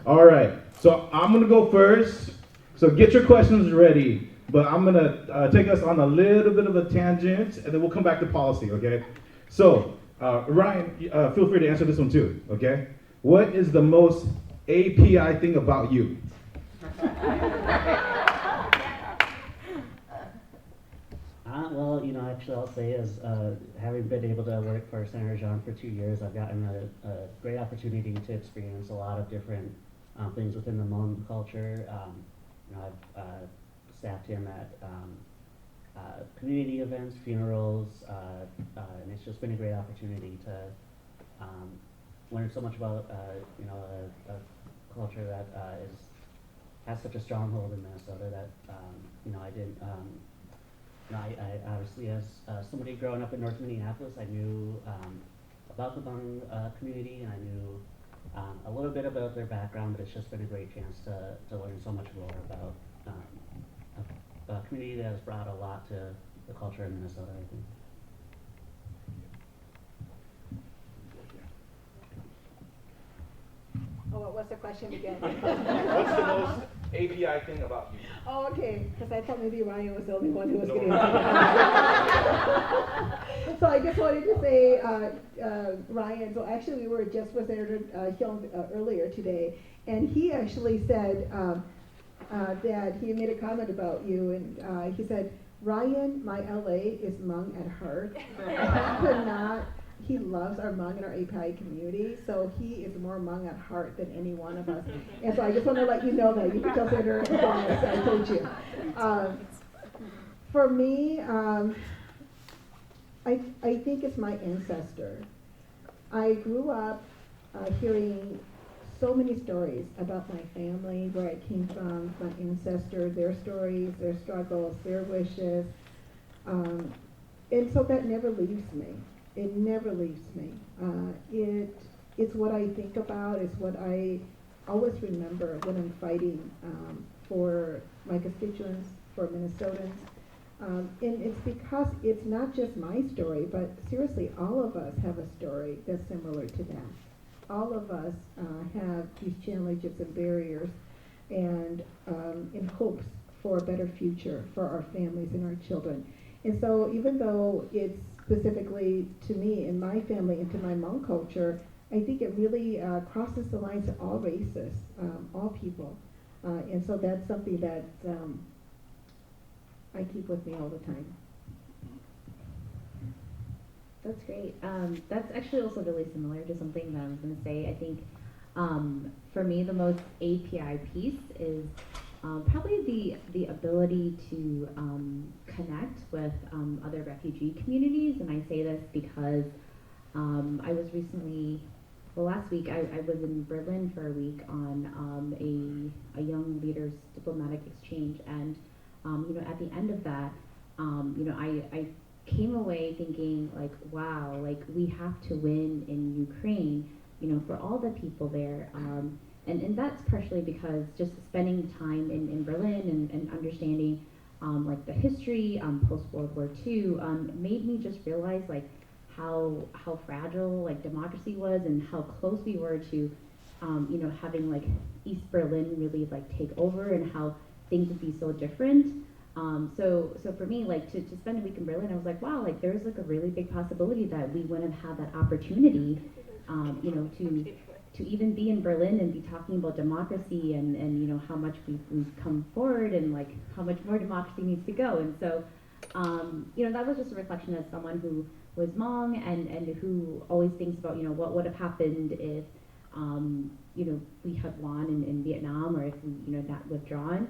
All right, so I'm gonna go first. So get your questions ready, but I'm gonna take us on a little bit of a tangent, and then we'll come back to policy, okay? So, Ryan, feel free to answer this one too, okay? What is the most API thing about you? Well, actually I'll say is having been able to work for Senator Xiong for 2 years, I've gotten a great opportunity to experience a lot of different things within the Hmong culture. I've staffed him at community events, funerals, and it's just been a great opportunity to learn so much about a culture that has such a stronghold in Minnesota that I didn't. I obviously, as somebody growing up in North Minneapolis, I knew about the Hmong community, and I knew a little bit about their background, but it's just been a great chance to learn so much more about a community that has brought a lot to the culture in Minnesota, I think. Oh, what's the question again? What's the most API thing about you? Oh, okay, because I thought maybe Ryan was the only one who was getting So I just wanted to say, Ryan, so actually we were just with Senator Xiong earlier today, and he actually said that he made a comment about you, and he said, Ryan, my LA is Hmong at heart. He loves our Hmong and our API community, so he is more Hmong at heart than any one of us. And so I just want to let you know that. You can tell Senator I told you. For me, I think it's my ancestor. I grew up hearing so many stories about my family, where I came from, my ancestor, their stories, their struggles, their wishes. And so that never leaves me. It never leaves me. It's what I think about. It's what I always remember when I'm fighting for my constituents, for Minnesotans. And it's because it's not just my story, but seriously, all of us have a story that's similar to that. All of us have these challenges and barriers and hopes for a better future for our families and our children. And so even though it's specifically to me and my family and to my Hmong culture, I think it really crosses the lines to all races, all people. And so that's something that I keep with me all the time. That's great. That's actually also really similar to something that I was going to say. I think for me the most API piece is probably the ability to connect with other refugee communities, and I say this because I was recently, last week I was in Berlin for a week on a young leaders diplomatic exchange, and at the end of that, I came away thinking like, wow, like we have to win in Ukraine, for all the people there. And that's partially because just spending time in Berlin and understanding like the history post World War II made me just realize like how fragile like democracy was and how close we were to having like East Berlin really like take over and how things would be so different. So for me, like to spend a week in Berlin, I was like, wow, like there's like a really big possibility that we wouldn't have had that opportunity, to even be in Berlin and be talking about democracy and how much we've come forward and like how much more democracy needs to go. And so, that was just a reflection as someone who was Hmong and who always thinks about, what would have happened if, we had won in Vietnam or if we, not withdrawn.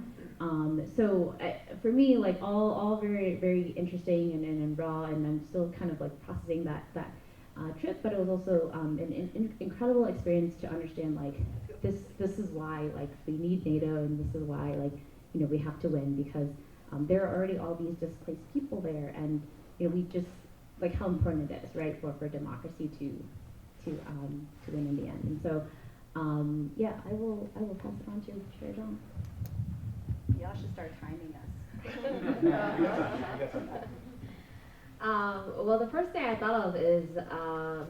So for me, like all very, very interesting and raw, and I'm still kind of like processing that trip, but it was also an incredible experience to understand like this is why like we need NATO, and this is why like we have to win, because there are already all these displaced people there, and we just like how important it is, right, for democracy to win in the end. And so I will pass it on to Chair John. Y'all should start timing us. Well, the first thing I thought of is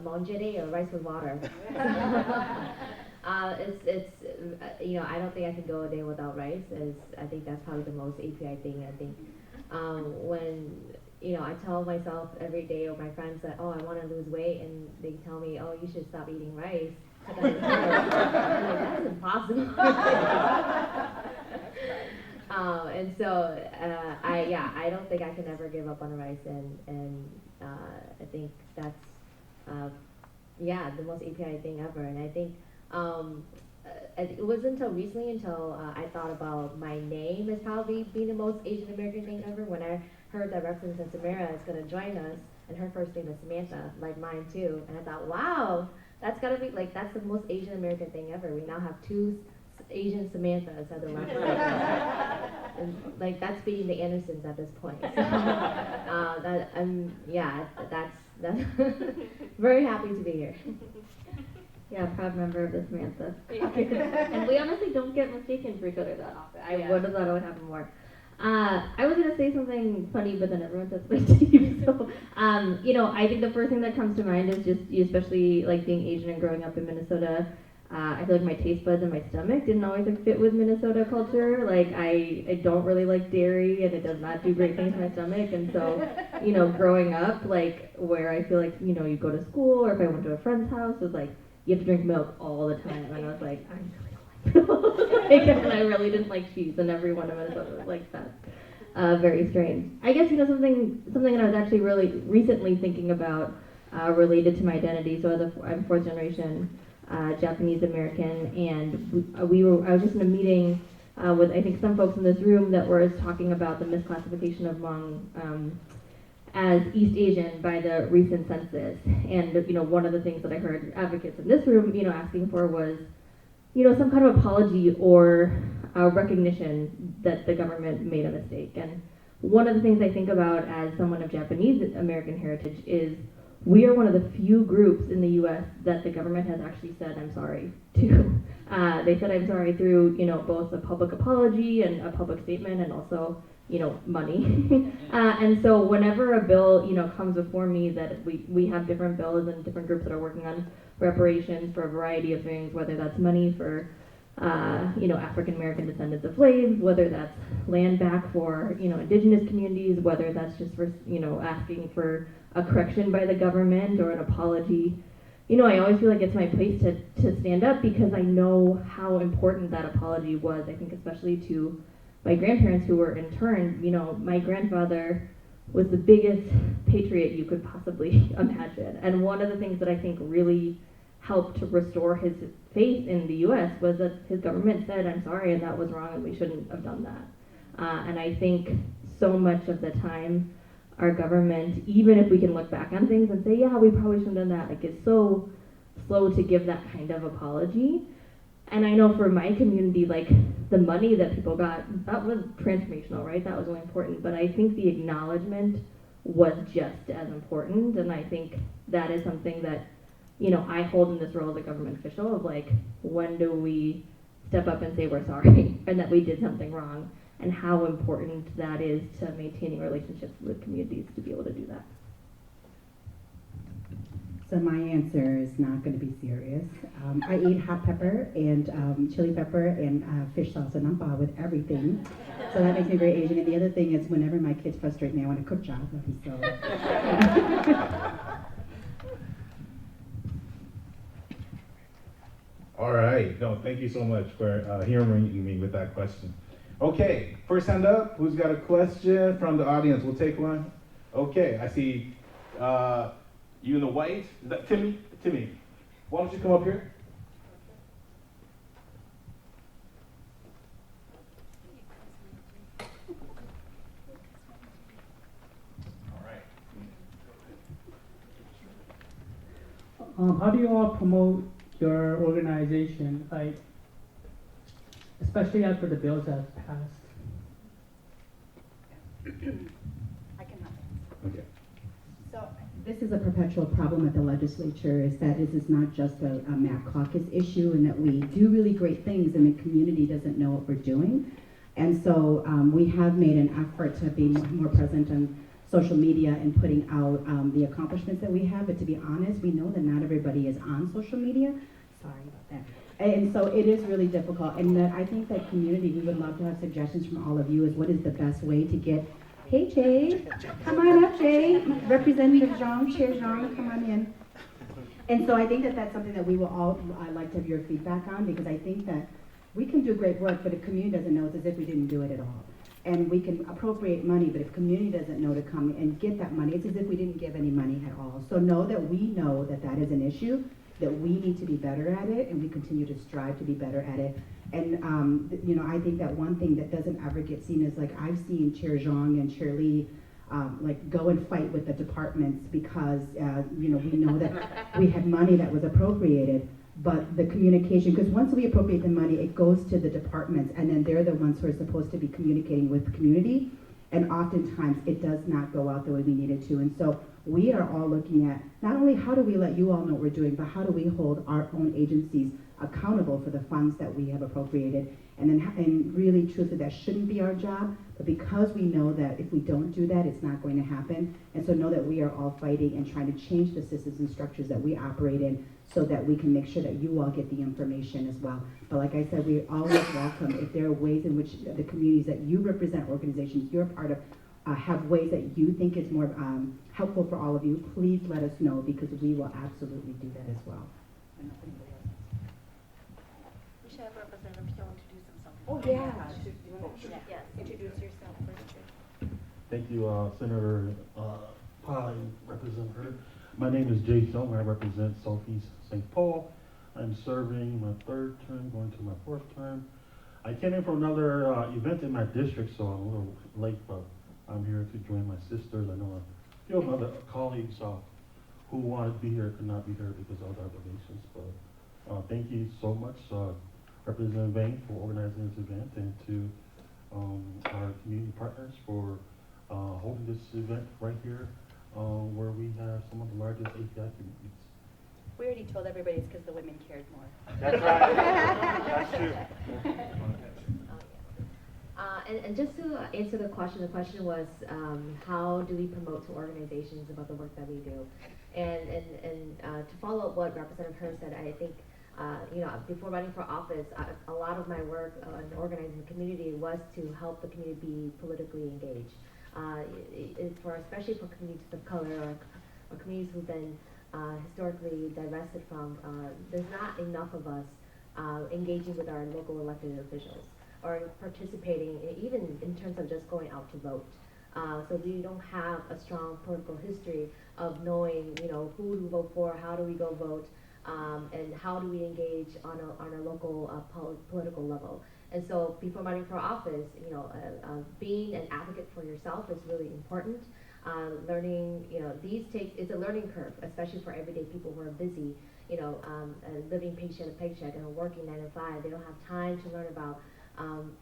mongere, or rice with water. I don't think I can go a day without rice. I think that's probably the most API thing. I think when I tell myself every day, or my friends, that I want to lose weight, and they tell me, you should stop eating rice. I'm like, that's impossible. And so I don't think I can ever give up on rice, and I think that's the most API thing ever. And I think it wasn't until recently until I thought about my name as probably being the most Asian American thing ever. When I heard that Representative Samara is going to join us, and her first name is Samantha, like mine too, and I thought, wow, that's gotta be like, that's the most Asian American thing ever. We now have two Asian Samanthas at the legislature. And like, that's beating the Andersons at this point. So, that's very happy to be here. Yeah, proud member of the Samantha. And we honestly don't get mistaken for each other that often. I would have thought it would happen more. I was gonna say something funny, but then everyone says my team. So, I think the first thing that comes to mind is just, especially like being Asian and growing up in Minnesota. I feel like my taste buds and my stomach didn't always fit with Minnesota culture. Like I don't really like dairy, and it does not do great things for my stomach. And so, growing up, like where I feel like you go to school, or if I went to a friend's house, it was like you have to drink milk all the time, and I was like, I really don't like milk. And I really didn't like cheese, and everyone in Minnesota was like, that's very strange. I guess something that I was actually really recently thinking about related to my identity. So I'm fourth generation Japanese American, and I was just in a meeting with I think some folks in this room that were talking about the misclassification of Hmong as East Asian by the recent census. And one of the things that I heard advocates in this room asking for was some kind of apology or recognition that the government made a mistake. And one of the things I think about as someone of Japanese American heritage is we are one of the few groups in the U.S. that the government has actually said I'm sorry to. They said I'm sorry through both a public apology and a public statement, and also money. And so whenever a bill comes before me, that we have different bills and different groups that are working on reparations for a variety of things, whether that's money for African American descendants of slaves, whether that's land back for indigenous communities, whether that's just for asking for a correction by the government or an apology. I always feel like it's my place to stand up, because I know how important that apology was. I think especially to my grandparents who were interned. My grandfather was the biggest patriot you could possibly imagine, and one of the things that I think really helped to restore his faith in the U.S. was that his government said, I'm sorry, and that was wrong, and we shouldn't have done that. And I think so much of the time, our government, even if we can look back on things and say, yeah, we probably shouldn't have done that, like, is so slow to give that kind of apology. And I know for my community, like, the money that people got, that was transformational, right? That was really important. But I think the acknowledgement was just as important, and I think that is something that I hold in this role as a government official of, like, when do we step up and say we're sorry and that we did something wrong, and how important that is to maintaining relationships with communities to be able to do that. So my answer is not going to be serious. I eat hot pepper and chili pepper and fish sauce and nampa with everything. So that makes me very Asian. And the other thing is, whenever my kids frustrate me, I want to cook job them. So. All right. No, thank you so much for humoring me with that question. Okay, first hand up. Who's got a question from the audience? We'll take one. Okay, I see you in the white. Is that Timmy? Timmy, why don't you come up here? All right. How do you all promote your organization, like, especially after the bills have passed? I can help. Okay. So, This is a perpetual problem at the legislature, is that this is not just a MAC caucus issue, and that we do really great things and the community doesn't know what we're doing. And so we have made an effort to be more present on social media and putting out the accomplishments that we have. But to be honest, we know that not everybody is on social media. Sorry about that. And so it is really difficult. And I think that community, we would love to have suggestions from all of you is what is the best way to get, hey Jay, come on up Jay, Representative Xiong, Chair Xiong, come on in. And so I think that that's something that we will all like to have your feedback on, because I think that we can do great work, but if community doesn't know, it's as if we didn't do it at all. And we can appropriate money, but if community doesn't know to come and get that money, it's as if we didn't give any money at all. So know that we know that that is an issue, that we need to be better at it, and we continue to strive to be better at it. And you know, I think that one thing that doesn't ever get seen is, like, I've seen Chair Xiong and Chair Lee like go and fight with the departments because you know, we know that we had money that was appropriated, but the communication, because once we appropriate the money, it goes to the departments, and then they're the ones who are supposed to be communicating with the community, and oftentimes it does not go out the way we need it to. And so we are all looking at not only how do we let you all know what we're doing, but how do we hold our own agencies accountable for the funds that we have appropriated. And then, and really, truthfully, that shouldn't be our job, but because we know that if we don't do that, it's not going to happen. And so know that we are all fighting and trying to change the systems and structures that we operate in so that we can make sure that you all get the information as well. But like I said, we always welcome if there are ways in which the communities that you represent, organizations you're part of, have ways that you think is more helpful for all of you, please let us know, because we will absolutely do that as well. We should have Representative Xiong introduce himself. Oh, yeah. Yes, introduce yourself first. Thank you, Senator Pai, Representative. My name is Jay Xiong. I represent Southeast St. Paul. I'm serving my 3rd term, going to my 4th term. I came in from another event in my district, so I'm a little late, but I'm here to join my sisters. I know a few of my other colleagues who wanted to be here could not be here because of other obligations. But thank you so much, Representative Vang, for organizing this event, and to our community partners for holding this event right here, where we have some of the largest API communities. We already told everybody it's because the women cared more. That's right. That's true. And just to answer the question was how do we promote to organizations about the work that we do? And to follow up what Representative Hurd said, I think you know, before running for office, a lot of my work in organizing the community was to help the community be politically engaged. Especially for communities of color or communities who've been historically divested from, there's not enough of us engaging with our local elected officials or participating even in terms of just going out to vote. So we don't have a strong political history of knowing, you know, who to vote for, how do we go vote, and how do we engage on a local political level. And so before running for office, you know, being an advocate for yourself is really important. Learning, you know, it's a learning curve, especially for everyday people who are busy, you know, living paycheck to paycheck and working 9 to 5. They don't have time to learn about,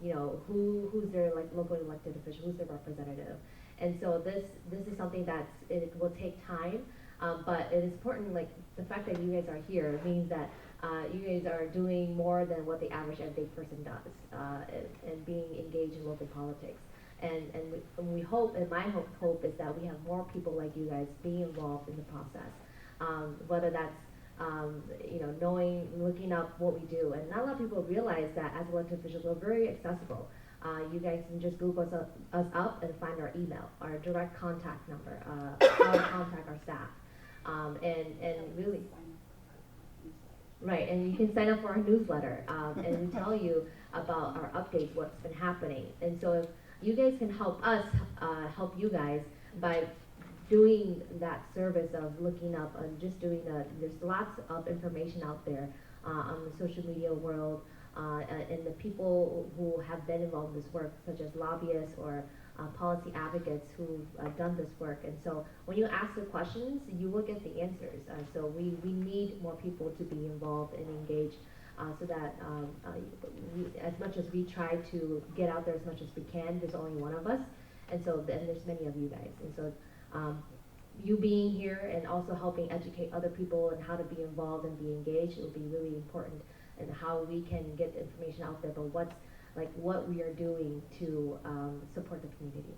you know, who's their local elected official, who's their representative. And so this is something it will take time, but it is important. Like the fact that you guys are here means that you guys are doing more than what the average everyday person does, and being engaged in local politics. And we hope, and my hope is that we have more people like you guys being involved in the process, whether that's you know, looking up what we do. And not a lot of people realize that as elected officials, we're very accessible. You guys can just Google us up and find our email, our direct contact number, how to contact our staff, and really. Right, and you can sign up for our newsletter, and we tell you about our updates, what's been happening. And so if you guys can help us help you guys by doing that service of looking up and just doing there's lots of information out there on the social media world, and the people who have been involved in this work, such as lobbyists or policy advocates who've done this work. And so when you ask the questions, you will get the answers. So we need more people to be involved and engaged, so that as much as we try to get out there as much as we can, there's only one of us. And so then there's many of you guys. And so you being here and also helping educate other people and how to be involved and be engaged will be really important, and how we can get the information out there, but what we are doing to support the community.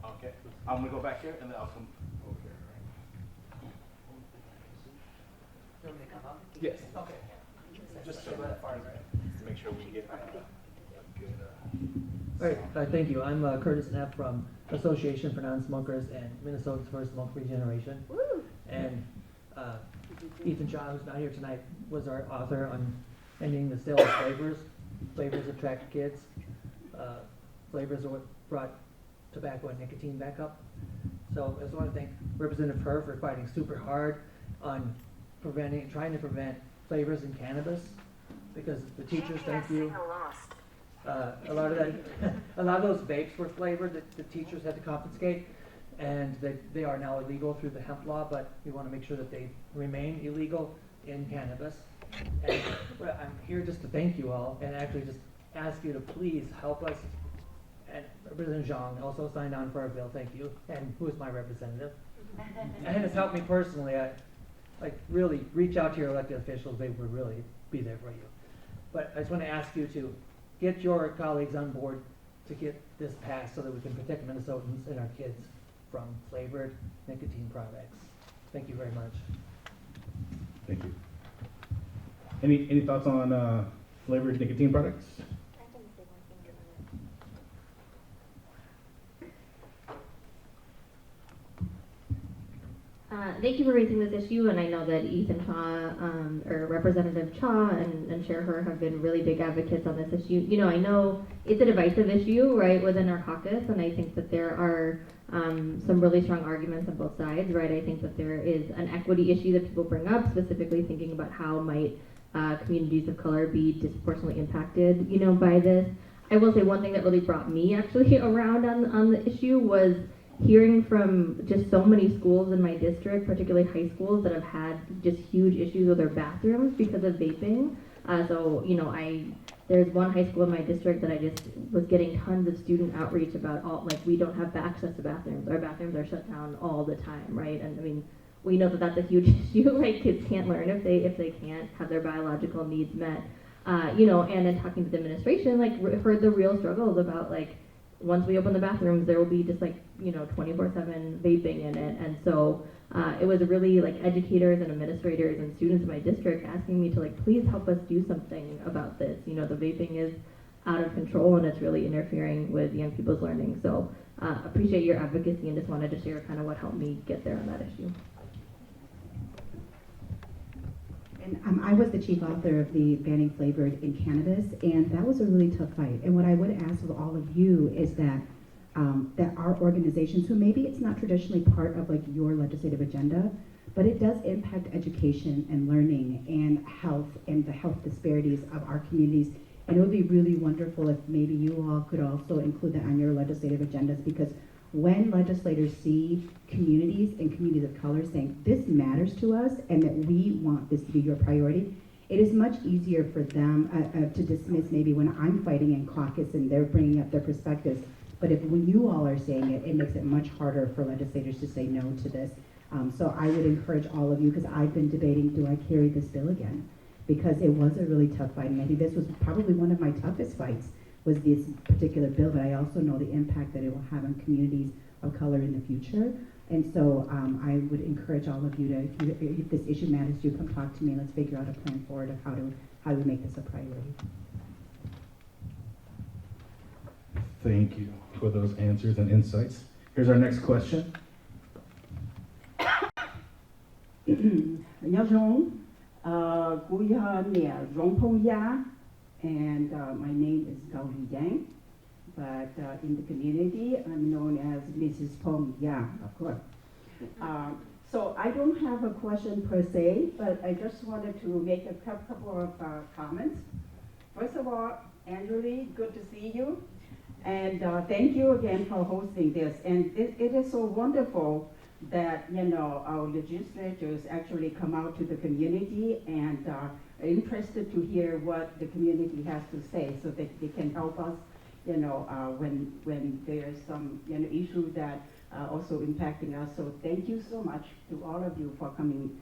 Okay, I'm gonna go back here and then I'll come over here. Yes. Okay. Just to make sure we get a good. All right, thank you. I'm Curtis Knapp from Association for Non-Smokers and Minnesota's First Smoke-Free Generation. Woo! And Ethan Shaw, who's not here tonight, was our author on ending the sale of flavors. Flavors attract kids. Flavors are what brought tobacco and nicotine back up. So I just want to thank Representative Herr for fighting super hard on trying to prevent flavors in cannabis, because the teachers, thank you. A lot of those vapes were flavored that the teachers had to confiscate, and they are now illegal through the hemp law, but we want to make sure that they remain illegal in cannabis. And I'm here just to thank you all, and actually just ask you to please help us. And Representative Xiong also signed on for our bill, thank you, and who is my representative. And it's helped me personally. I really reach out to your elected officials, they would really be there for you. But I just want to ask you to get your colleagues on board to get this passed so that we can protect Minnesotans and our kids from flavored nicotine products. Thank you very much. Thank you. Any thoughts on flavored nicotine products? Thank you for raising this issue, and I know that Ethan Cha, or Representative Cha and Chair Her have been really big advocates on this issue. You know, I know it's a divisive issue, right, within our caucus, and I think that there are some really strong arguments on both sides, right? I think that there is an equity issue that people bring up, specifically thinking about how might communities of color be disproportionately impacted, you know, by this. I will say one thing that really brought me actually around on the issue was hearing from just so many schools in my district, particularly high schools, that have had just huge issues with their bathrooms because of vaping. So, you know, there's one high school in my district that I just was getting tons of student outreach about we don't have access to bathrooms. Our bathrooms are shut down all the time, right? And I mean, we know that that's a huge issue, right? Kids can't learn if they can't have their biological needs met. You know, and in talking to the administration, heard the real struggles about once we open the bathrooms, there will be just 24/7 vaping in it. And so it was really educators and administrators and students in my district asking me to please help us do something about this. You know, the vaping is out of control and it's really interfering with young people's learning. So appreciate your advocacy and just wanted to share kind of what helped me get there on that issue. And I was the chief author of the banning flavored in cannabis, and that was a really tough fight. And what I would ask of all of you is that that our organizations, who maybe it's not traditionally part of your legislative agenda, but it does impact education and learning and health and the health disparities of our communities. And it would be really wonderful if maybe you all could also include that on your legislative agendas, because when legislators see communities and communities of color saying this matters to us and that we want this to be your priority, it is much easier for them to dismiss maybe when I'm fighting in caucus and they're bringing up their perspectives. But when you all are saying it, it makes it much harder for legislators to say no to this. So I would encourage all of you, because I've been debating, do I carry this bill again? Because it was a really tough fight, and I think this was probably one of my toughest fights, was this particular bill, but I also know the impact that it will have on communities of color in the future. And so I would encourage all of you to, if this issue matters to you, come talk to me. Let's figure out a plan forward of how to make this a priority. Thank you for those answers and insights. Here's our next question. Neng Xiong, and my name is Gao Yang, but in the community I'm known as Mrs. Pong Ya, of course. So I don't have a question per se, but I just wanted to make a couple of comments. First of all, Angeli, good to see you, and thank you again for hosting this. And it is so wonderful that our legislators actually come out to the community and are interested to hear what the community has to say, so that they can help us, when there's some issue that also impacting us. So thank you so much to all of you for coming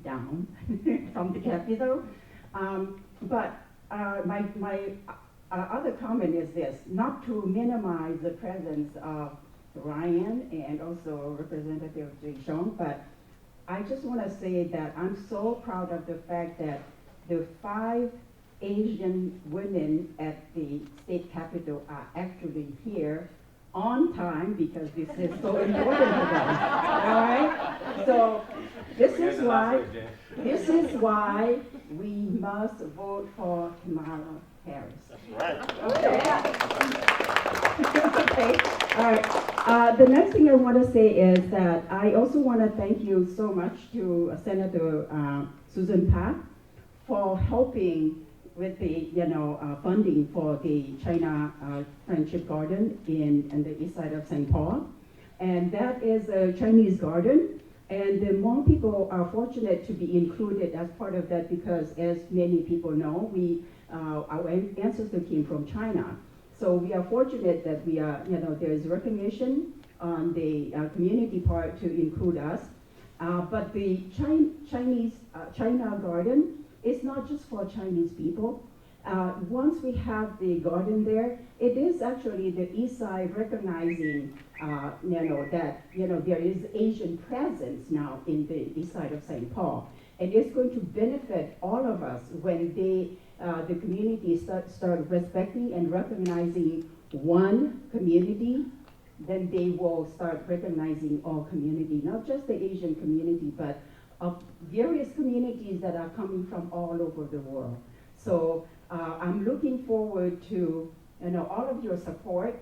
down from the Capitol. But my other comment is this: not to minimize the presence of Ryan and also Representative Xiong, but I just want to say that I'm so proud of the fact that the 5 Asian women at the state capitol are actually here on time because this is so important to them. All right? So this is why we must vote for Kamala Harris. Right. Okay. All right. The next thing I want to say is that I also want to thank you so much to Senator Susan Pak for helping with the funding for the China Friendship Garden in the east side of St. Paul. And that is a Chinese garden. And the Hmong people are fortunate to be included as part of that because, as many people know, our ancestors came from China. So we are fortunate that we are, there is recognition on the community part to include us. But the China garden is not just for Chinese people. Once we have the garden there, it is actually the east side recognizing, that, there is Asian presence now in the east side of St. Paul. And it's going to benefit all of us when the community start respecting and recognizing one community, then they will start recognizing all community, not just the Asian community, but of various communities that are coming from all over the world. So I'm looking forward to all of your support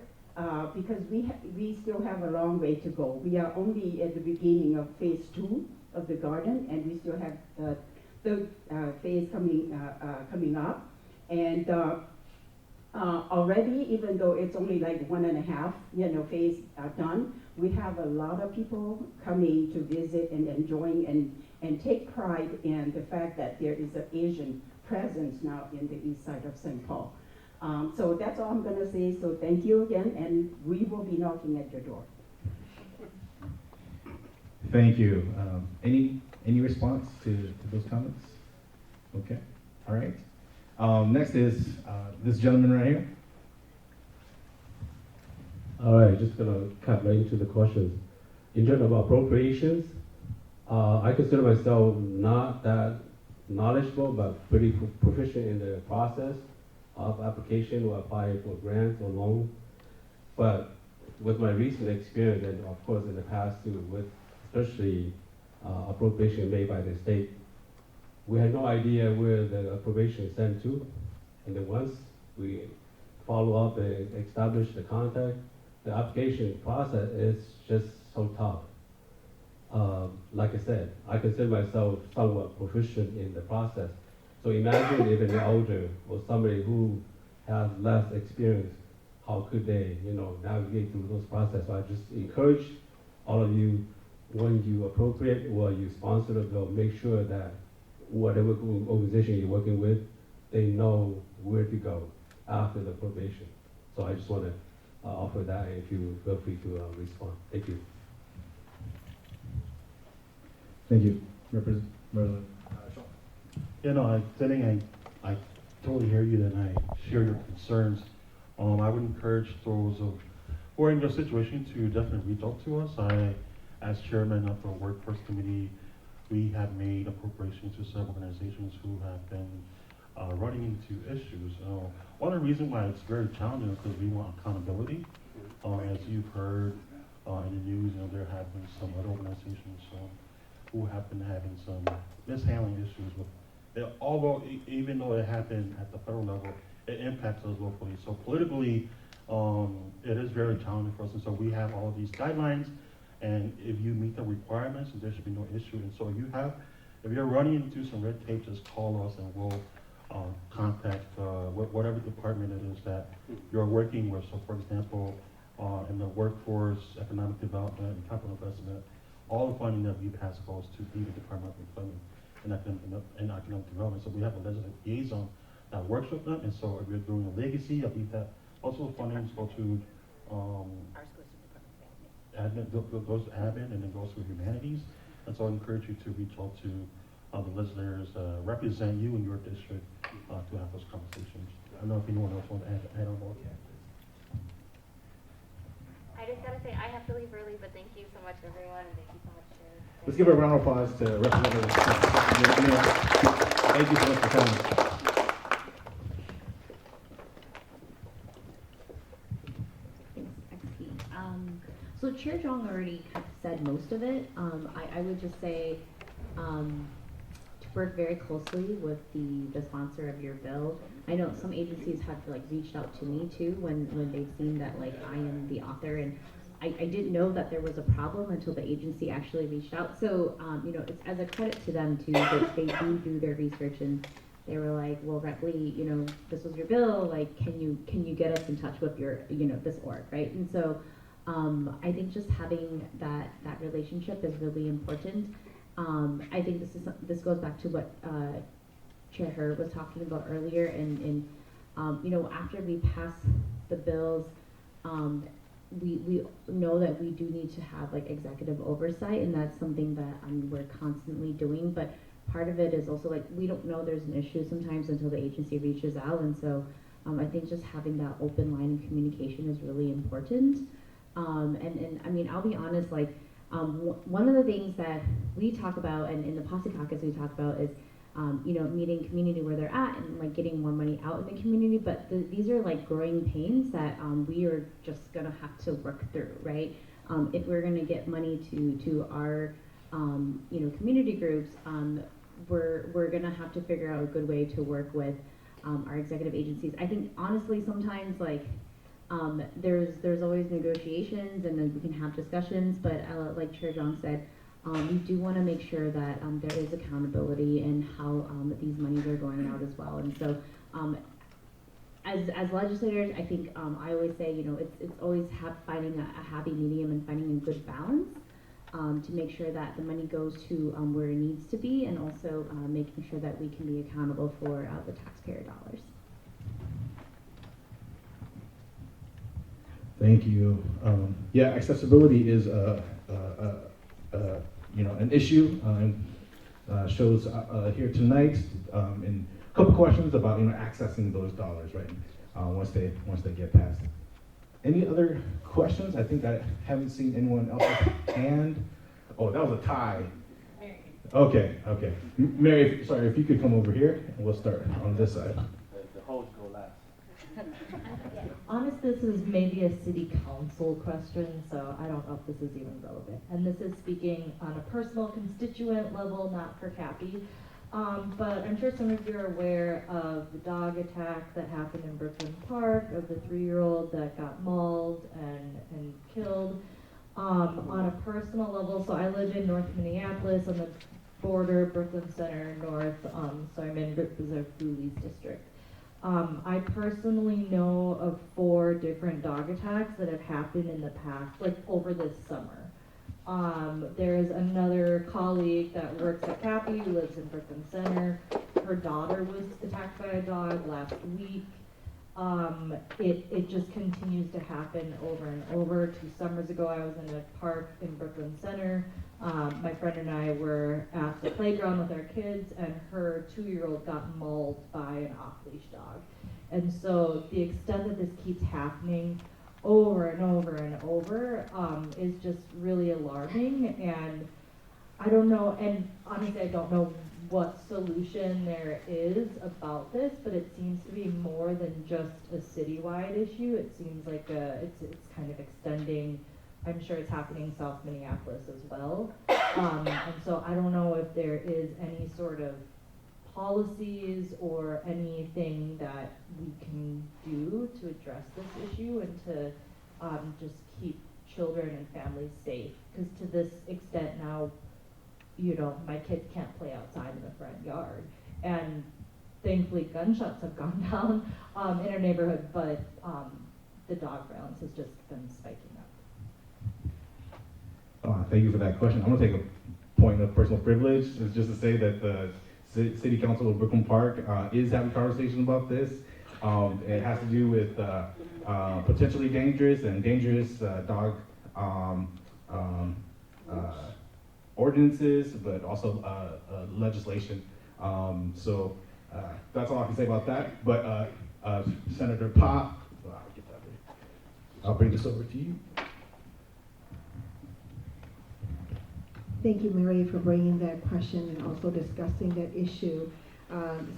because we still have a long way to go. We are only at the beginning of phase 2 of the garden, and we still have the third phase coming up. And already, even though it's only like 1.5 phase done, we have a lot of people coming to visit and enjoying and take pride in the fact that there is an Asian presence now in the east side of St. Paul. So that's all I'm going to say. So thank you again, and we will be knocking at your door. Thank you. Any response to those comments? Okay. All right. Next is this gentleman right here. All right, just gonna cut right into the questions. In terms of appropriations, I consider myself not that knowledgeable, but pretty proficient in the process of application or applying for grants or loans. But with my recent experience, and of course in the past too, with especially appropriation made by the state, we had no idea where the appropriation is sent to. And then once we follow up and establish the contact, the application process is just so tough. Like I said, I consider myself somewhat proficient in the process. So imagine if an elder or somebody who has less experience, how could they, navigate through those processes? So I just encourage all of you, when you appropriate or you sponsor a bill, make sure that whatever organization you're working with, they know where to go after the appropriation. So I just want to offer that, if you feel free to respond. Thank you. Thank you, Representative Shaw. I totally hear you, and I share your concerns. I would encourage those who are in your situation to definitely reach out to us. As chairman of the workforce committee, we have made appropriations to some organizations who have been running into issues. One of the reasons why it's very challenging is because we want accountability. As you've heard in the news, there have been some other organizations who have been having some mishandling issues with it. Although, even though it happened at the federal level, it impacts us locally. So politically, it is very challenging for us. And so we have all of these guidelines, and if you meet the requirements, there should be no issue. And so if you're running into some red tape, just call us and we'll contact whatever department it is that you're working with. So for example, in the workforce, economic development, and capital investment, all the funding that we pass goes to the Department of Employment and Economic Development. So we have a legislative liaison that works with them. And so if you're doing a legacy, I believe that also fundings go to admin, goes to admin, and then goes to humanities. And so I encourage you to reach out to the legislators represent you in your district to have those conversations. I don't know if anyone else wants to add on board. I just gotta say, I have to leave early, but thank you so much, everyone, and thank you so much, Chair. Let's give a round of applause to Representative. Thank you so much for coming. Thanks, XP. So Chair Zhang already kind of said most of it. I would just say to work very closely with the sponsor of your bill. I know some agencies have like reached out to me too when they've seen that like I am the author, and I didn't know that there was a problem until the agency actually reached out. So you know, it's as a credit to them too that they do their research, and they were like, well, Repley, you know, this was your bill, like can you get us in touch with your, you know, this org, right? And so I think just having that relationship is really important. I think this goes back to what Chair Her was talking about earlier, and you know, after we pass the bills, we know that we do need to have like executive oversight, and that's something that we're constantly doing. But part of it is also like we don't know there's an issue sometimes until the agency reaches out, and so I think just having that open line of communication is really important. And I mean, I'll be honest, like one of the things that we talk about, and in the Posse Caucus we talk about, is you know, meeting community where they're at and like getting more money out in the community. But these are like growing pains that we are just gonna have to work through, right? If we're gonna get money to our you know, community groups, we're gonna have to figure out a good way to work with our executive agencies. I think honestly sometimes like there's always negotiations, and then we can have discussions, but like Chair Zhang said, we do want to make sure that there is accountability in how these monies are going out as well. And so as legislators, I think I always say, you know, it's always finding a happy medium and finding a good balance to make sure that the money goes to where it needs to be, and also making sure that we can be accountable for the taxpayer dollars. Thank you. Yeah, accessibility is you know, an issue, and shows here tonight in a couple questions about, you know, accessing those dollars, right? Once they get passed. Any other questions? I think I haven't seen anyone else's hand. Oh, that was a tie. Mary. Okay. Mary, sorry, if you could come over here, and we'll start on this side. The host go last. Honest, this is maybe a city council question, so I don't know if this is even relevant. And this is speaking on a personal constituent level, not for Cappy. But I'm sure some of you are aware of the dog attack that happened in Brooklyn Park, of the 3-year-old that got mauled and killed. On a personal level, so I live in North Minneapolis on the border, Brooklyn Center North, so I'm in the Booley's district. I personally know of 4 different dog attacks that have happened in the past, like over this summer. There's another colleague that works at Cappy who lives in Brooklyn Center. Her daughter was attacked by a dog last week. It just continues to happen over and over. 2 summers ago, I was in a park in Brooklyn Center. My friend and I were at the playground with our kids, and her 2-year-old got mauled by an off-leash dog. And so the extent that this keeps happening over and over and over is just really alarming. And I don't know, and honestly, I don't know what solution there is about this, but it seems to be more than just a citywide issue. It seems like it's kind of extending. I'm sure it's happening in South Minneapolis as well. And so I don't know if there is any sort of policies or anything that we can do to address this issue and to just keep children and families safe. Because to this extent now, you know, my kids can't play outside in the front yard. And thankfully gunshots have gone down in our neighborhood, but the dog violence has just been spiking up. Thank you for that question. I'm gonna take a point of personal privilege. It's just to say that the City Council of Brooklyn Park is having conversations about this. It has to do with potentially dangerous dog ordinances, but also legislation. So that's all I can say about that. But Senator Pop, I'll bring this over to you. Thank you, Mary, for bringing that question and also discussing that issue.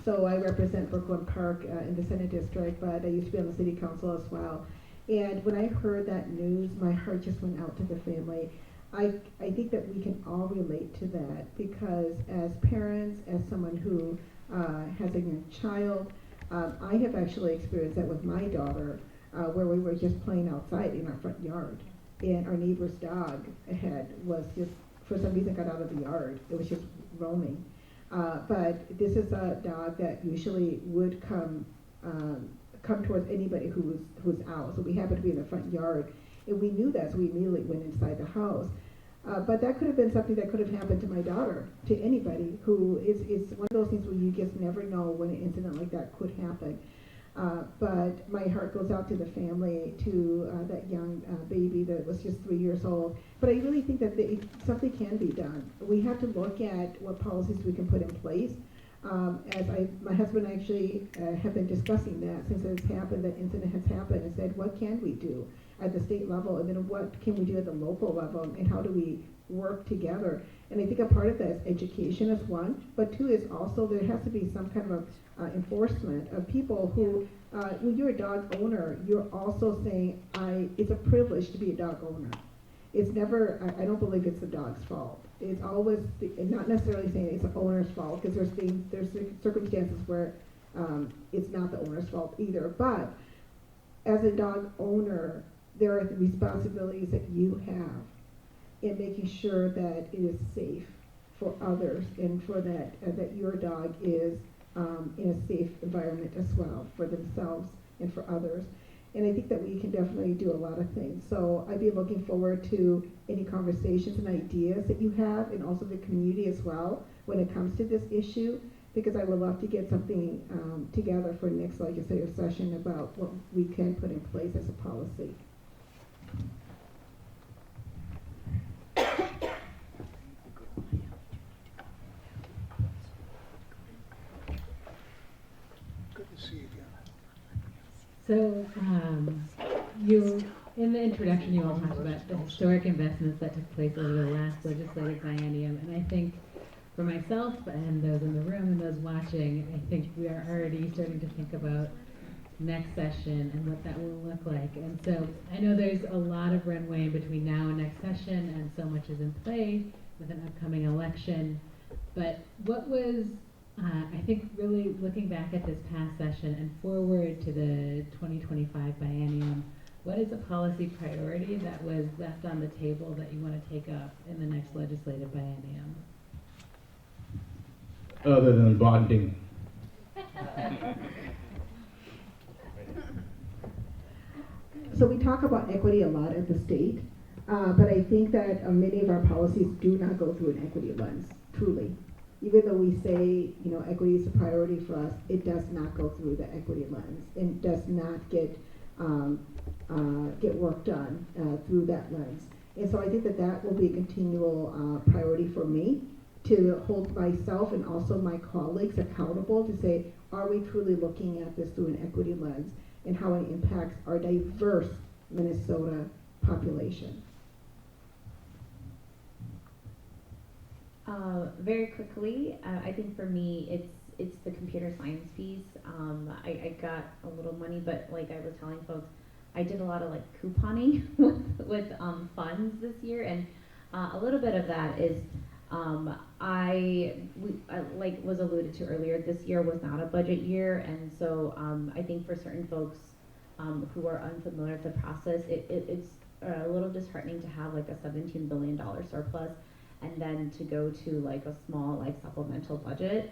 So I represent Brooklyn Park in the Senate District, but I used to be on the City Council as well. And when I heard that news, my heart just went out to the family. I think that we can all relate to that because as parents, as someone who has a young child, I have actually experienced that with my daughter where we were just playing outside in our front yard. And our neighbor's dog was just, for some reason, got out of the yard. It was just roaming. But this is a dog that usually would come towards anybody who's out. So we happened to be in the front yard, and we knew that, so we immediately went inside the house. But that could have been something that could have happened to my daughter, to anybody who is one of those things where you just never know when an incident like that could happen. But my heart goes out to the family, to that young baby that was just 3 years old. But I really think that something can be done. We have to look at what policies we can put in place. My husband actually have been discussing that since it's happened, that incident has happened, and said, what can we do at the state level, and then what can we do at the local level, and how do we work together? And I think a part of that is education is one, but two is also there has to be some kind of enforcement of people who, when you're a dog owner, you're also saying, it's a privilege to be a dog owner. It's never, I don't believe it's the dog's fault. It's always, not necessarily saying it's the owner's fault, because there's circumstances where it's not the owner's fault either. But as a dog owner, there are the responsibilities that you have in making sure that it is safe for others, and for that your dog is in a safe environment as well for themselves and for others. And I think that we can definitely do a lot of things. So I'd be looking forward to any conversations and ideas that you have, and also the community as well when it comes to this issue, because I would love to get something together for next legislative session about what we can put in place as a policy. So, you, in the introduction, you all talked about the historic investments that took place over the last legislative biennium, and I think for myself and those in the room and those watching, I think we are already starting to think about next session and what that will look like. And so I know there's a lot of runway in between now and next session, and so much is in play with an upcoming election. But what was, I think, really looking back at this past session and forward to the 2025 biennium, what is a policy priority that was left on the table that you want to take up in the next legislative biennium? Other than bonding. So we talk about equity a lot at the state, but I think that many of our policies do not go through an equity lens, truly. Even though we say, equity is a priority for us, it does not go through the equity lens, and does not get work done through that lens. And so I think that will be a continual priority for me, to hold myself and also my colleagues accountable to say, are we truly looking at this through an equity lens, and how it impacts our diverse Minnesota population? Very quickly, I think for me, it's the computer science piece. I got a little money, but like I was telling folks, I did a lot of couponing with funds this year, and a little bit of that is like was alluded to earlier, this year was not a budget year, and so I think for certain folks who are unfamiliar with the process, it's a little disheartening to have a $17 billion surplus, and then to go to a small supplemental budget.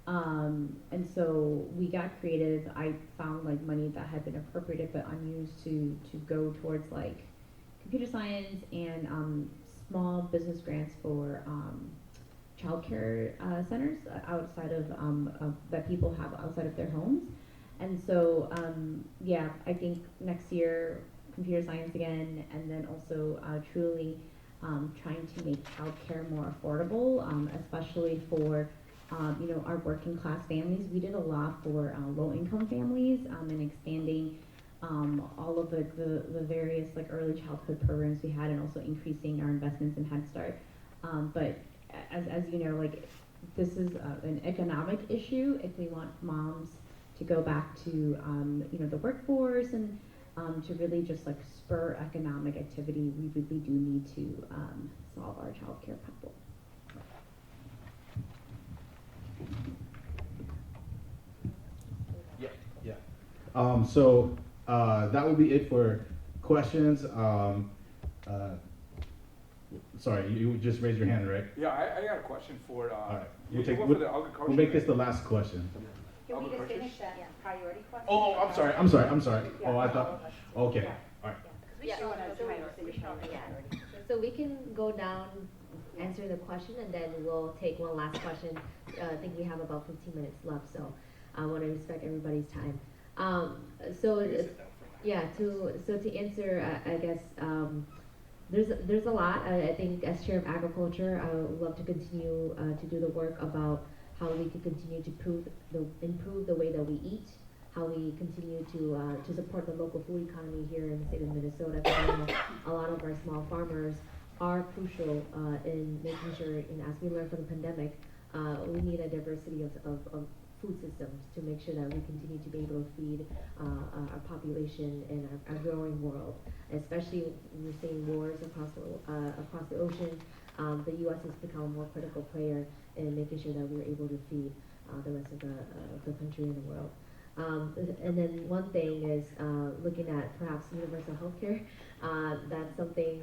And so we got creative. I found money that had been appropriated but unused to go towards computer science and small business grants for childcare centers outside of that people have outside of their homes. And so yeah, I think next year computer science again, and then also truly trying to make childcare more affordable, especially for our working class families. We did a lot for low income families and expanding all of the various early childhood programs we had, and also increasing our investments in Head Start. But as you know, like, this is an economic issue. If we want moms to go back to, you know, the workforce and to really just like spur economic activity, we really do need to solve our childcare problem. Yeah. So that will be it for questions. Sorry, you just raised your hand, right? Yeah, I got a question for, All right. you We'll, go take, for the agriculture. we'll make this the last question. Can we just finish that priority question? Oh, I'm sorry. Yeah, Oh, I thought. Okay. Yeah. All right. We should want to finish priority. So we can go down, answer the question, and then we'll take one last question. I think we have about 15 minutes left, so I want to respect everybody's time. To answer, I guess, there's a lot. I think as chair of agriculture, I would love to continue to do the work about how we could continue to improve the way that we eat, how we continue to support the local food economy here in the state of Minnesota. Because I know a lot of our small farmers are crucial in making sure, and as we learned from the pandemic, we need a diversity of food systems to make sure that we continue to be able to feed our population in our growing world. Especially we're seeing wars across the ocean. The U.S. has become a more critical player in making sure that we're able to feed the rest of the country and the world. And then one thing is looking at perhaps universal healthcare. That's something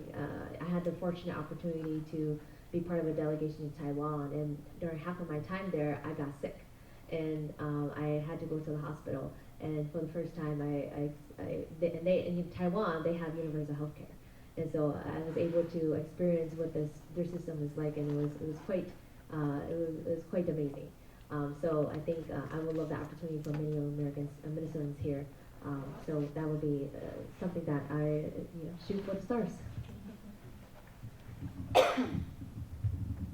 I had the fortunate opportunity to be part of a delegation in Taiwan, and during half of my time there, I got sick, and I had to go to the hospital. And for the first time, in Taiwan they have universal healthcare, and so I was able to experience what their system is like, and it was quite amazing. So I think I would love the opportunity for many Americans, Minnesotans here. So that would be something that I shoot for the stars.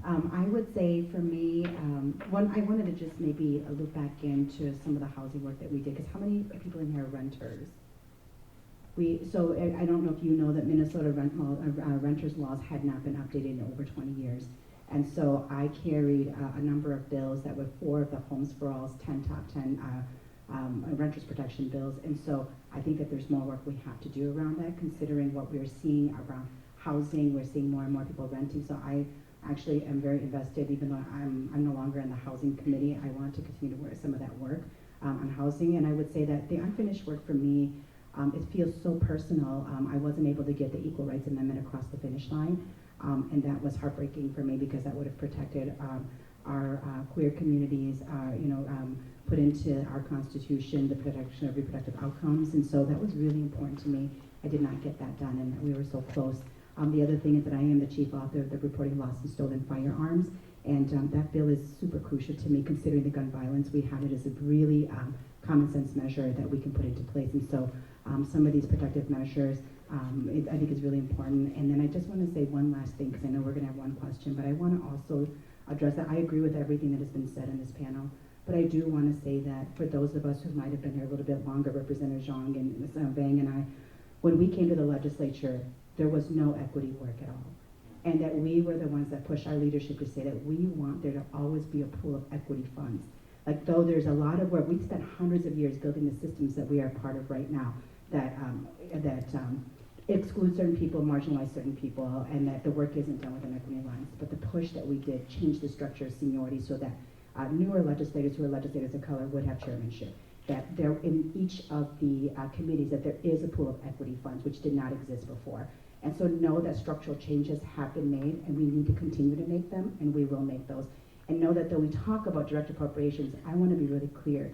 I would say for me, I wanted to just maybe look back into some of the housing work that we did, because how many people in here are renters? So I don't know if you know that Minnesota renters laws had not been updated in over 20 years. And so I carried a number of bills that were 4 of the Homes for All's 10 top 10 renters protection bills. And so I think that there's more work we have to do around that, considering what we're seeing around housing. We're seeing more and more people renting. So I actually am very invested, even though I'm no longer in the housing committee. I want to continue to work some of that work on housing. And I would say that the unfinished work for me, it feels so personal. I wasn't able to get the Equal Rights Amendment across the finish line. And that was heartbreaking for me, because that would have protected our queer communities, put into our Constitution the protection of reproductive outcomes. And so that was really important to me. I did not get that done, and we were so close. The other thing is that I am the chief author of the Reporting Lost and Stolen Firearms, and that bill is super crucial to me, considering the gun violence. We have it as a really common sense measure that we can put into place. And so some of these protective measures I think is really important. And then I just want to say one last thing, because I know we're going to have one question, but I want to also address that. I agree with everything that has been said in this panel, but I do want to say that for those of us who might have been here a little bit longer, Representative Xiong and Ms. Vang and I, when we came to the legislature, there was no equity work at all. And that we were the ones that pushed our leadership to say that we want there to always be a pool of equity funds. Like, though there's a lot of work, we've spent hundreds of years building the systems that we are part of right now that exclude certain people, marginalize certain people, and that the work isn't done with an equity alliance. But the push that we did changed the structure of seniority so that newer legislators who are legislators of color would have chairmanship. That there, in each of the committees, that there is a pool of equity funds, which did not exist before. And so know that structural changes have been made, and we need to continue to make them, and we will make those. And know that though we talk about direct appropriations, I want to be really clear.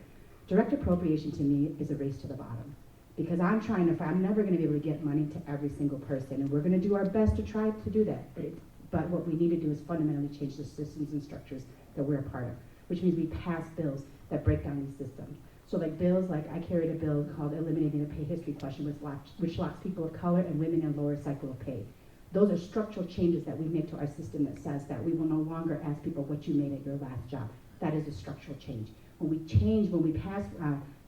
Direct appropriation to me is a race to the bottom. Because I'm never going to be able to get money to every single person, and we're going to do our best to try to do that. But what we need to do is fundamentally change the systems and structures that we're a part of, which means we pass bills that break down these systems. So like bills, like I carried a bill called Eliminating the Pay History Question, which locks people of color and women in lower cycle of pay. Those are structural changes that we make to our system that says that we will no longer ask people what you made at your last job. That is a structural change. When we pass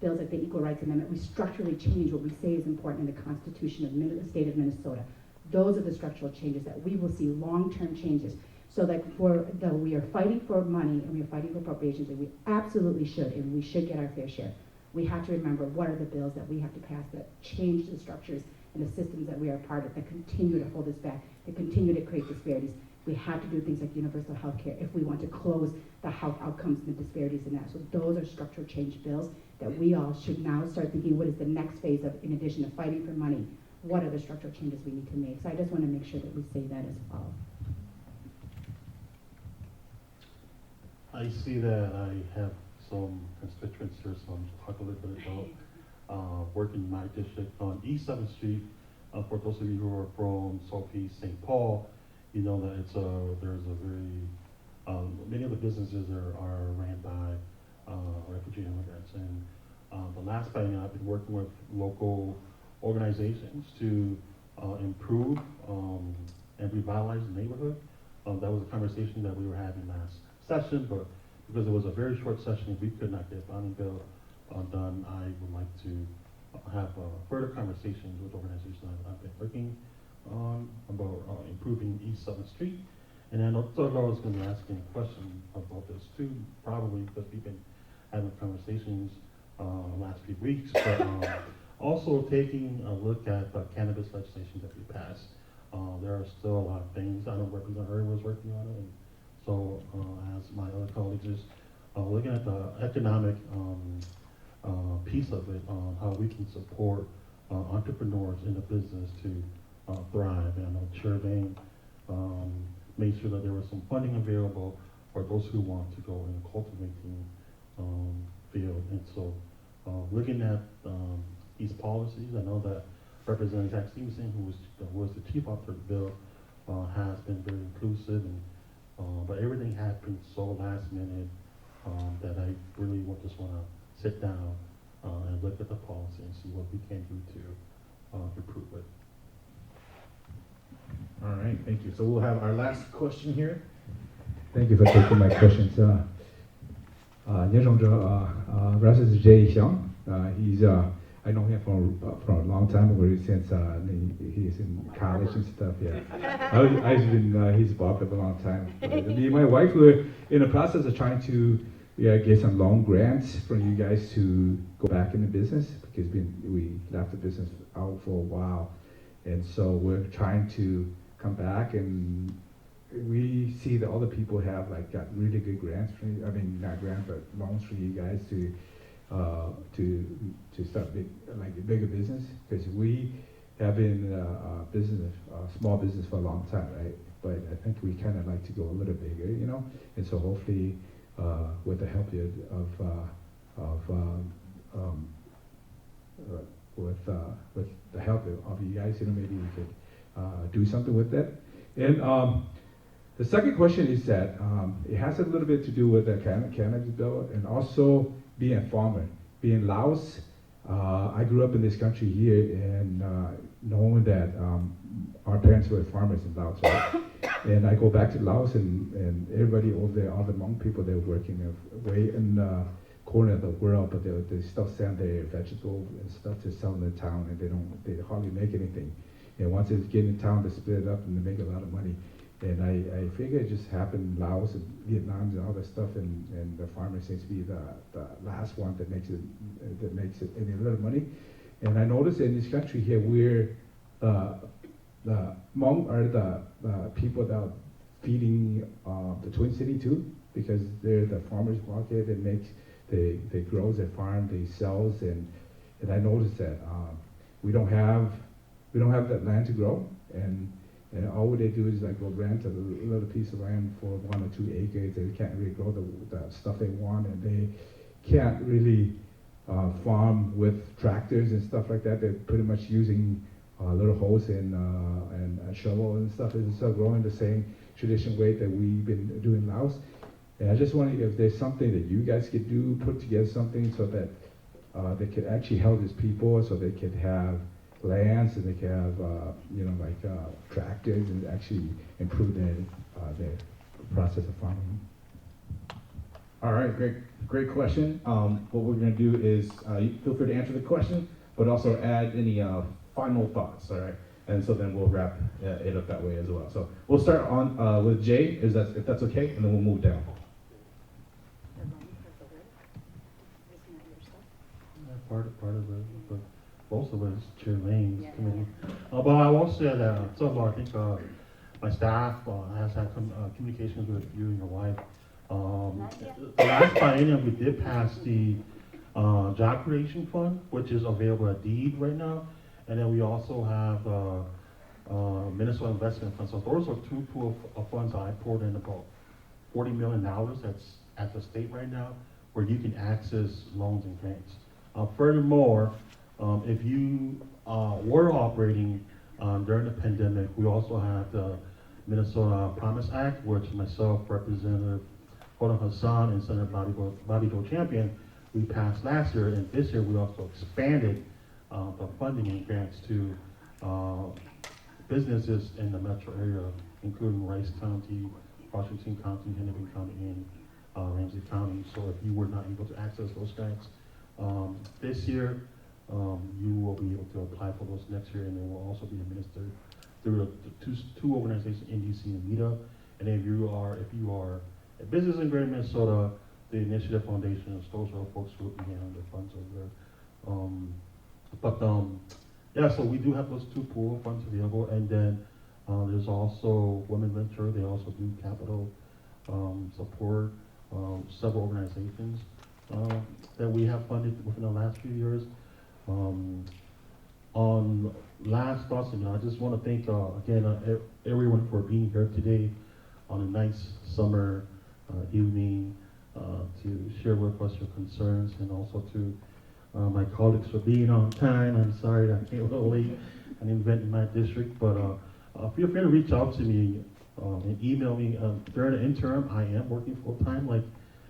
bills like the Equal Rights Amendment, we structurally change what we say is important in the Constitution of the state of Minnesota. Those are the structural changes that we will see long-term changes. So like we are fighting for money and we are fighting for appropriations, and we absolutely should, and we should get our fair share. We have to remember what are the bills that we have to pass that change the structures and the systems that we are a part of, that continue to hold us back, that continue to create disparities. We have to do things like universal health care if we want to close the health outcomes and the disparities in that. So those are structural change bills that we all should now start thinking, what is the next phase of, in addition to fighting for money, what are the structural changes we need to make? So I just want to make sure that we say that as well. I see that I have some constituents here, so I'm just talk a little bit about working in my district on East 7th Street. For those of you who are from Southeast St. Paul, you know that there's a very, many of the businesses are ran by refugee immigrants. And the last biennium, I've been working with local organizations to improve and revitalize the neighborhood. That was a conversation that we were having last session, but because it was a very short session, we could not get bonding bill done. I would like to have further conversations with organizations I've been working on about improving East 7th Street. And then also I was going to ask you a question about this too, probably because we've been having conversations last few weeks, but also taking a look at the cannabis legislation that we passed. There are still a lot of things. I know Representative Hurd was working on it, and so as my other colleagues is looking at the economic piece of it, how we can support entrepreneurs in the business to thrive. And I know Chair Bain made sure that there was some funding available for those who want to go in the cultivating field. And so looking at these policies, I know that Representative Zach Stevenson, who was the chief author of the bill, has been very inclusive, and but everything happened so last minute that I really just want to sit down and look at the policy and see what we can do to improve it. All right, thank you. So we'll have our last question here. Thank you for taking my questions. Neng Xiong, Representative Neng Xiong, he's I know him from a long time ago, since he's in college and stuff. Yeah, I've been his boss for a long time. Me and my wife were in the process of trying to get some loan grants from you guys to go back in the business, because we left the business out for a while, and so we're trying to come back, and we see that other people have got really good grants for you. I mean, not grants, but loans for you guys to start a bigger business, because we have been a small business for a long time, right? But I think we kind of like to go a little bigger, and so hopefully with the help with the help of you guys, maybe we could do something with that. And the second question is that it has a little bit to do with the cannabis bill, and also being a farmer. Being Laos, I grew up in this country here, and knowing that our parents were farmers in Laos, right? And I go back to Laos, and everybody over there, all the Hmong people, they're working way in the corner of the world, but they still send their vegetables and stuff to sell in the town, and they hardly make anything. And once they get in town, they split it up and they make a lot of money. And I figure it just happened in Laos and Vietnam and all that stuff, and the farmer seems to be the last one that makes it any little money. And I noticed in this country here, we're the Hmong are the people that are feeding the Twin City too, because they're the farmers market. They grow, they farm, they sells, and I noticed that we don't have that land to grow, and all they do is go rent a little piece of land for 1 or 2 acres. They can't really grow the stuff they want, and they can't really farm with tractors and stuff like that. They're pretty much using little hoes and a shovel and stuff. It's still growing the same traditional way that we've been doing in Laos. And I just wonder if there's something that you guys could do, put together something so that they could actually help these people, so they could have lands, and they could have tractors, and actually improve their process of farming. All right, great question. What we're going to do is you feel free to answer the question, but also add any final thoughts. All right. and so then we'll wrap it up that way as well. So we'll start on with Jay, if that's okay, and then we'll move down. Part of the most of it is Chair Lane's committee. But I won't say that so far. I think my staff has had communications with you and your wife. The last biennium we did pass the job creation fund, which is available at deed right now, and then we also have Minnesota Investment Fund. So those are two pool of funds I poured in about $40 million that's at the state right now, where you can access loans and grants. Furthermore, if you were operating during the pandemic, we also have the Minnesota Promise Act, which myself, Representative Hoda Hassan, and Senator Bobby Joe Champion, we passed last year, and this year we also expanded the funding and grants to businesses in the metro area, including Rice County, Washington County, Hennepin County, and Ramsey County. So if you were not able to access those grants this year, you will be able to apply for those next year, and they will also be administered through the two organizations, NDC and META. And if you are a business in Greater Minnesota, the Initiative Foundation, those are folks who will be handling the funds over there. Yeah, so we do have those two pool of funds available, and then there's also Women Venture. They also do capital support, several organizations that we have funded within the last few years. On last thoughts, I just want to thank again everyone for being here today on a nice summer evening to share with us your concerns, and also to my colleagues for being on time. I'm sorry that I came a little late, an event in my district, but feel free to reach out to me and email me. During the interim, I am working full time, like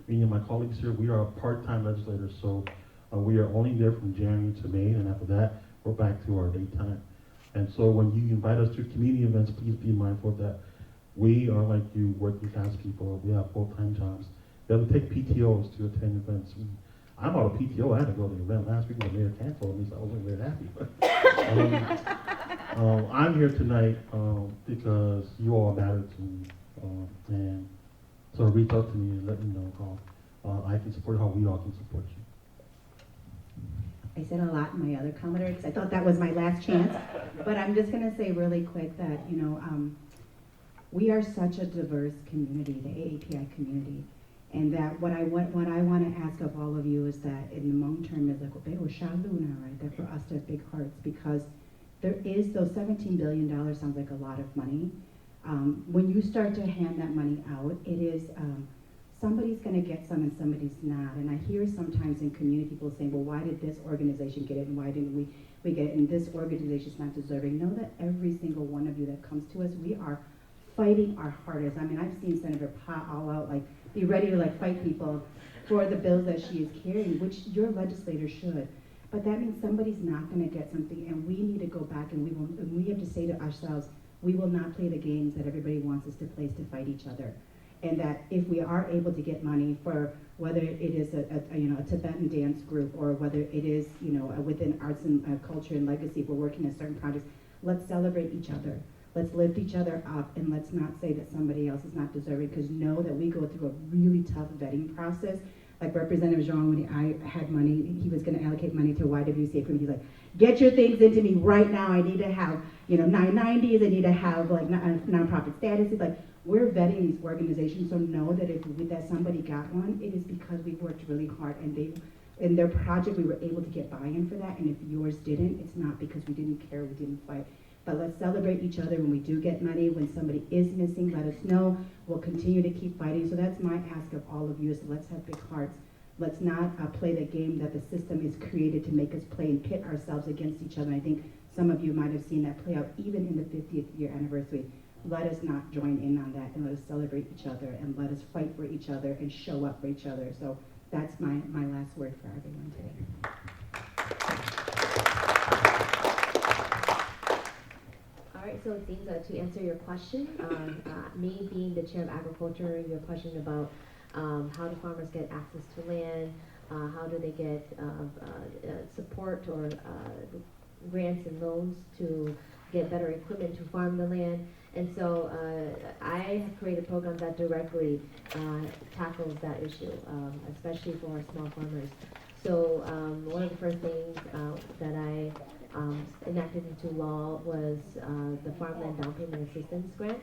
me and my colleagues here. We are part-time legislators, so we are only there from January to May, and after that, we're back to our daytime. And so when you invite us to community events, please be mindful that we are like you, working class people. We have full-time jobs. We have to take PTOs to attend events. I'm out of PTO. I had to go to the event last week when the mayor canceled me, so I wasn't very happy. But I'm here tonight because you all matter to me, and so reach out to me and let me know how I can support, how we all can support you. I said a lot in my other comment because I thought that was my last chance, but I'm just going to say really quick that, we are such a diverse community, the AAPI community, and that what I want to ask of all of you is that in the long term is like, right, that for us to have big hearts, because there is, those $17 billion sounds like a lot of money. When you start to hand that money out, it is, somebody's going to get some and somebody's not. And I hear sometimes in community people saying, well, why did this organization get it and why didn't we get it, and this organization's not deserving. Know that every single one of you that comes to us, we are fighting our hardest. I mean, I've seen Senator Pa all out, like, be ready to like fight people for the bills that she is carrying, which your legislators should. But that means somebody's not going to get something, and we need to go back and we have to say to ourselves, we will not play the games that everybody wants us to play to fight each other. And that if we are able to get money for whether it is a Tibetan dance group, or whether it is within arts and culture and legacy, if we're working in certain projects, let's celebrate each other. Let's lift each other up, and let's not say that somebody else is not deserving, because know that we go through a really tough vetting process. Like Representative Xiong, when I had money, he was going to allocate money to YWCA for me. He's like, get your things into me right now. I need to have 990s. I need to have like nonprofit status. It's like, we're vetting these organizations, so know that if that somebody got one, it is because we worked really hard, and in their project we were able to get buy-in for that. And if yours didn't, it's not because we didn't care, we didn't fight. But let's celebrate each other when we do get money. When somebody is missing, let us know. We'll continue to keep fighting. So that's my ask of all of you, is let's have big hearts. Let's not play the game that the system is created to make us play and pit ourselves against each other. And I think some of you might have seen that play out even in the 50th year anniversary. Let us not join in on that, and let us celebrate each other, and let us fight for each other and show up for each other. So that's my last word for everyone today. All right, so it seems to answer your question on me being the chair of agriculture, your question about how do farmers get access to land, how do they get support or grants and loans to get better equipment to farm the land. And so I have created a program that directly tackles that issue, especially for our small farmers. So one of the first things that I enacted into law was the Farmland Down Payment Assistance Grant,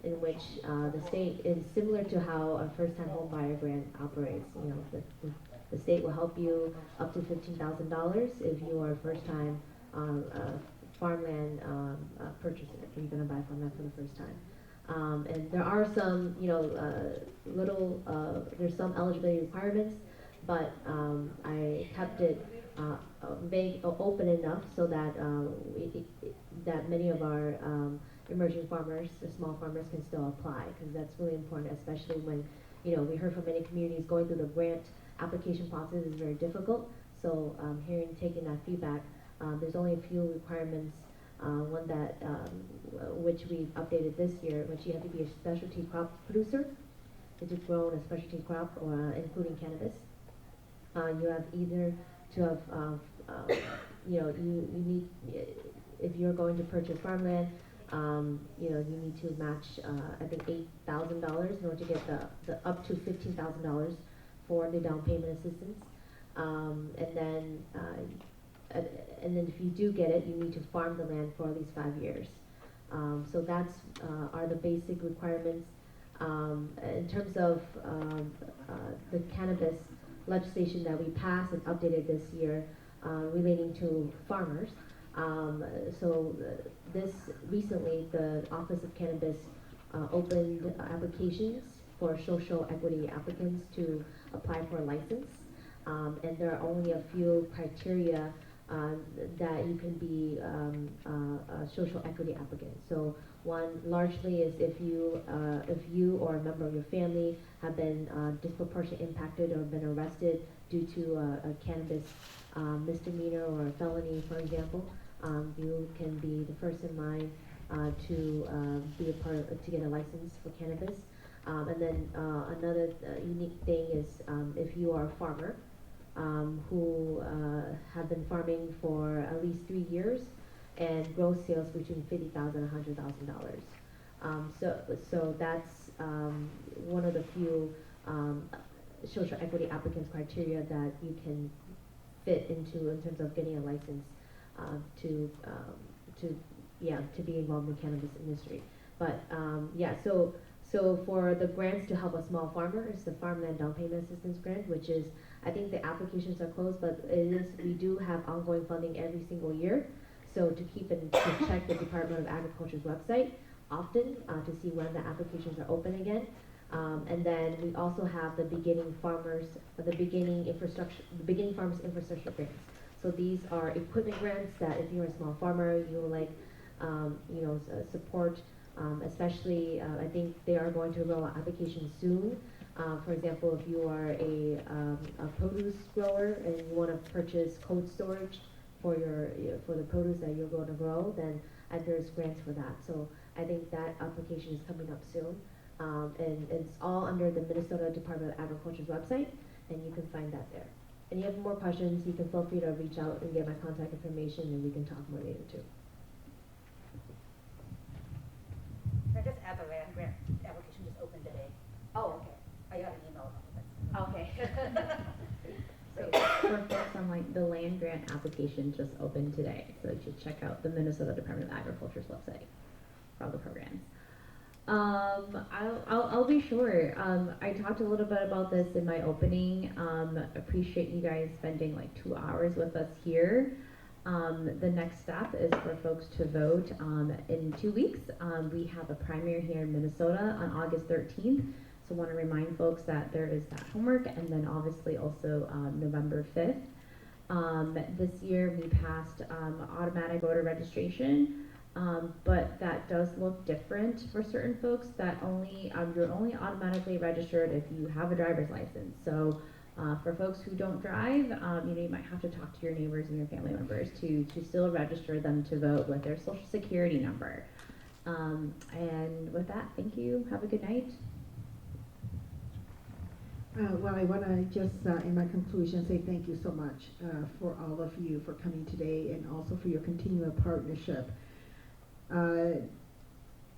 in which the state is similar to how a first-time home buyer grant operates. You know, the state will help you up to $15,000 if you are a first-time farmland purchaser, if you're going to buy farmland for the first time. And there are some, you know, there's some eligibility requirements, but I kept it vague, open enough so that that many of our emerging farmers, the small farmers, can still apply, because that's really important, especially when, you know, we heard from many communities going through the grant application process is very difficult. So taking that feedback, there's only a few requirements. One that which we've updated this year, which you have to be a specialty crop producer, to grow a specialty crop, or including cannabis. You have either to have, you know, you need, if you're going to purchase farmland, you know, you need to match, I think $8,000 in order to get the up to $15,000 for the down payment assistance. And then if you do get it, you need to farm the land for at least 5 years. So that's are the basic requirements. In terms of the cannabis legislation that we passed and updated this year relating to farmers. This recently, the Office of Cannabis opened applications for social equity applicants to apply for a license. And there are only a few criteria that you can be a social equity applicant. So one largely is if you or a member of your family have been disproportionately impacted or been arrested due to a cannabis misdemeanor or a felony, for example, you can be the first in line to be a part of, to get a license for cannabis. And then another unique thing is if you are a farmer who have been farming for at least 3 years and gross sales between $50,000 and $100,000. So that's one of the few social equity applicants criteria that you can fit into in terms of getting a license to be involved in the cannabis industry. But so for the grants to help a small farmer, it's the Farmland Down Payment Assistance Grant, which is, I think the applications are closed, but we do have ongoing funding every single year. So to check the Department of Agriculture's website often to see when the applications are open again. And then we also have the Beginning Farmers Infrastructure Grants. So these are equipment grants that if you're a small farmer, you would like, support. Especially, I think they are going to roll out applications soon. For example, if you are a produce grower and you want to purchase cold storage for the produce that you're going to grow, then there's grants for that. So I think that application is coming up soon, and it's all under the Minnesota Department of Agriculture's website, and you can find that there. And if you have more questions, you can feel free to reach out and get my contact information, and we can talk more later too. I just add the land grant application just opened today. Oh, okay. I got an email about it. Okay. So for folks on like the land grant application just opened today, so you should check out the Minnesota Department of Agriculture's website for all the programs. I'll be sure. I talked a little bit about this in my opening. Appreciate you guys spending like 2 hours with us here. The next step is for folks to vote in 2 weeks. We have a primary here in Minnesota on August 13th. So want to remind folks that there is that homework, and then obviously also November 5th. This year we passed automatic voter registration, but that does look different for certain folks. That you're only automatically registered if you have a driver's license. So for folks who don't drive, you might have to talk to your neighbors and your family members to still register them to vote with their social security number. And with that, thank you. Have a good night. Well, I want to just, in my conclusion, say thank you so much for all of you for coming today and also for your continual partnership.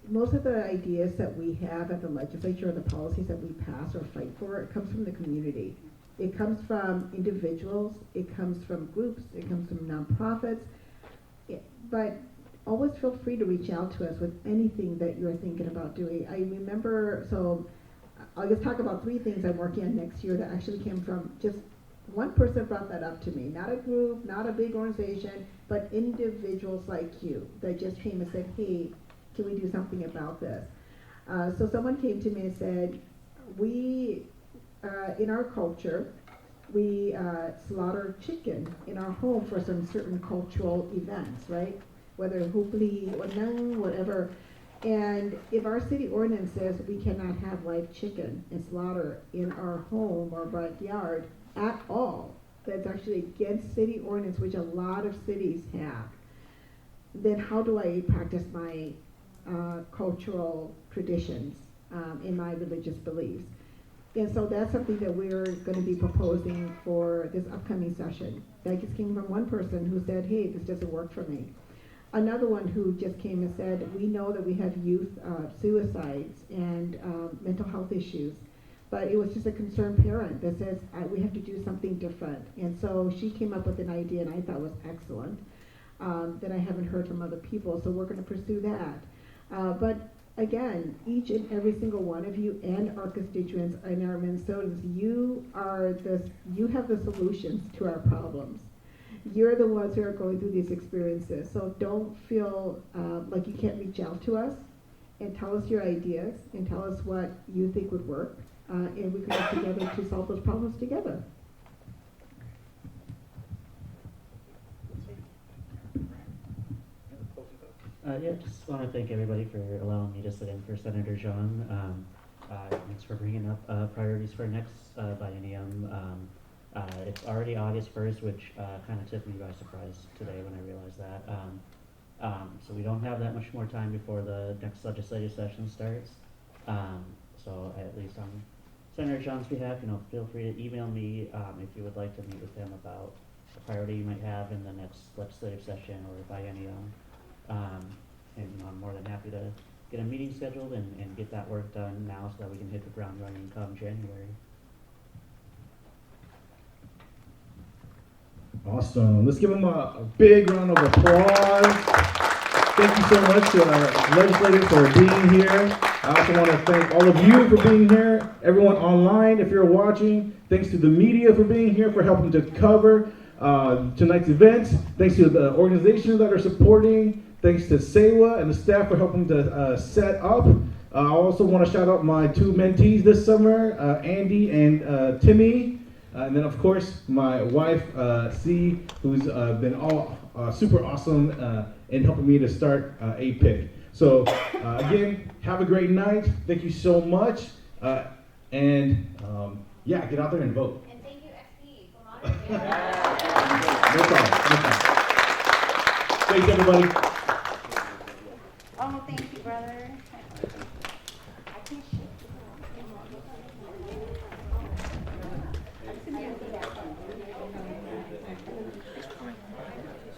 Most of the ideas that we have at the legislature or the policies that we pass or fight for, it comes from the community. It comes from individuals, it comes from groups, it comes from nonprofits, but always feel free to reach out to us with anything that you're thinking about doing. I remember, so I'll just talk about 3 things I'm working on next year that actually came from just one person brought that up to me. Not a group, not a big organization, but individuals like you that just came and said, hey, can we do something about this? So someone came to me and said, we, in our culture, we slaughter chicken in our home for some certain cultural events, right? Whether hupli or nang, whatever. And if our city ordinance says we cannot have live chicken and slaughter in our home or backyard at all, that's actually against city ordinance, which a lot of cities have, then how do I practice my cultural traditions in my religious beliefs? And so that's something that we're going to be proposing for this upcoming session. That just came from one person who said, hey, this doesn't work for me. Another one who just came and said, we know that we have youth suicides and mental health issues, but it was just a concerned parent that says, we have to do something different. And so she came up with an idea, and I thought was excellent, that I haven't heard from other people, so we're going to pursue that. But again, each and every single one of you and our constituents and our Minnesotans, you have the solutions to our problems. You're the ones who are going through these experiences, so don't feel like you can't reach out to us and tell us your ideas and tell us what you think would work, and we can work together to solve those problems together. Yeah, just want to thank everybody for allowing me to sit in for Senator Xiong. Thanks for bringing up priorities for next biennium. It's already August 1st, which kind of took me by surprise today when I realized that. So we don't have that much more time before the next legislative session starts. So at least on Senator Xiong's behalf, feel free to email me if you would like to meet with him about a priority you might have in the next legislative session or biennium. And I'm more than happy to get a meeting scheduled and get that work done now so that we can hit the ground running come January. Awesome. Let's give them a big round of applause. Thank you so much to our legislators for being here. I also want to thank all of you for being here. Everyone online, if you're watching, thanks to the media for being here, for helping to cover tonight's event. Thanks to the organizations that are supporting. Thanks to Sewa and the staff for helping to set up. I also want to shout out my 2 mentees this summer, Andy and Timmy. And then, of course, my wife, C, who's been all super awesome in helping me to start APIC. So, again, have a great night. Thank you so much. And, yeah, get out there and vote. And thank you, XP, for monitoring. No problem. Thanks, everybody.